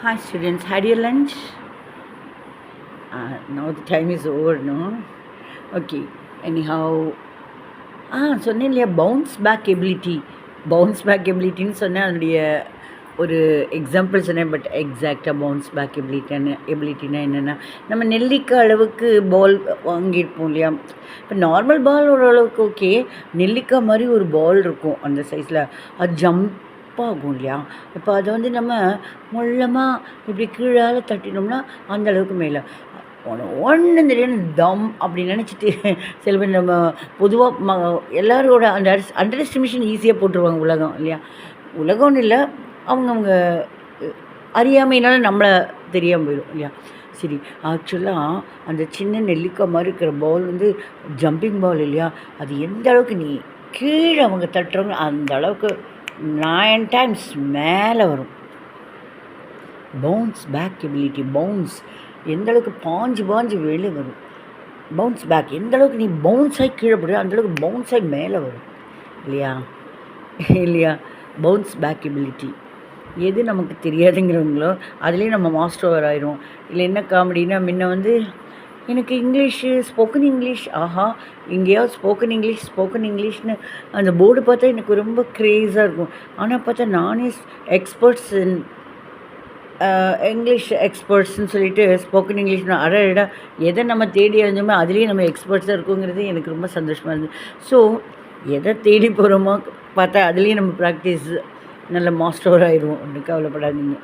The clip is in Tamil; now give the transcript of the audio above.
Hi students, had your lunch? Now the time is over, no? Okay, anyhow, சொன்னேன் இல்லையா பவுன்ஸ் பேக் எபிலிட்டின்னு சொன்னேன். அதனுடைய ஒரு எக்ஸாம்பிள் சொன்னேன். பட் எக்ஸாக்டாக பவுன்ஸ் பேக் எபிலிட்டினா என்னென்னா, நம்ம நெல்லிக்காய் அளவுக்கு பால் வாங்கியிருப்போம் இல்லையா? இப்போ நார்மல் பால் ஓரளவுக்கு ஓகே, நெல்லிக்காய் மாதிரி ஒரு பால் இருக்கும் அந்த சைஸில். அது ஜம்ப் ஆகும் இல்லையா? இப்போ அதை வந்து நம்ம மொல்லமாக இப்படி கீழால் தட்டினோம்னா அந்த அளவுக்கு மேலே ஒன்று தெரியாது தம் அப்படி நினச்சிட்டு சில பேர் நம்ம பொதுவாக எல்லாரோட அந்த அண்டர் எஸ்டிமேஷன் ஈஸியாக போட்டுருவாங்க உலகம் இல்லையா? உலகம்னு இல்லை, அவங்கவுங்க அறியாமையினால நம்மளை தெரியாமல் போயிடும் இல்லையா? சரி, ஆக்சுவலாக அந்த சின்ன நெல்லிக்காய் மாதிரி இருக்கிற பால் வந்து ஜம்பிங் பால் இல்லையா? அது எந்த அளவுக்கு நீ கீழே அவங்க தட்டுறவங்க அந்த அளவுக்கு 9 times மேலே வரும். பவுன்ஸ் பேக் எபிலிட்டி, பவுன்ஸ் எந்த அளவுக்கு பாஞ்சு வெளியே வரும். பவுன்ஸ் பேக் எந்த அளவுக்கு நீ பவுன்ஸ் ஆகி கீழே போடுற அந்தளவுக்கு பவுன்ஸ் ஆகி மேலே வரும் இல்லையா? பவுன்ஸ் பேக் எபிலிட்டி எது நமக்கு தெரியாதுங்கிறவங்களோ அதுலேயும் நம்ம மாஸ்டர் ஆயிரும். இல்லை என்ன காமெடினா, முன்ன வந்து எனக்கு இங்கிலீஷு ஸ்போக்கன் இங்கிலீஷ், எங்கேயாவது ஸ்போக்கன் இங்கிலீஷ்னு அந்த போர்டு பார்த்தா எனக்கு ரொம்ப க்ரேஸாக இருக்கும். ஆனால் பார்த்தா நானே எக்ஸ்பர்ட்ஸ் இங்கிலீஷ் எக்ஸ்பர்ட்ஸ்ன்னு சொல்லிட்டு ஸ்போக்கன் இங்கிலீஷ்னு அடடா எதை நம்ம தேடி அறிஞ்சோமோ அதுலேயே நம்ம எக்ஸ்பர்ட்ஸாக இருக்குங்கிறது எனக்கு ரொம்ப சந்தோஷமாக இருந்தது. ஸோ எதை தேடி போகிறோமோ பார்த்தா அதுலேயே நம்ம ப்ராக்டிஸ் நல்ல மாஸ்டர் ஆயிடுவோம். ஒன்றும் கவலைப்படாதீங்க.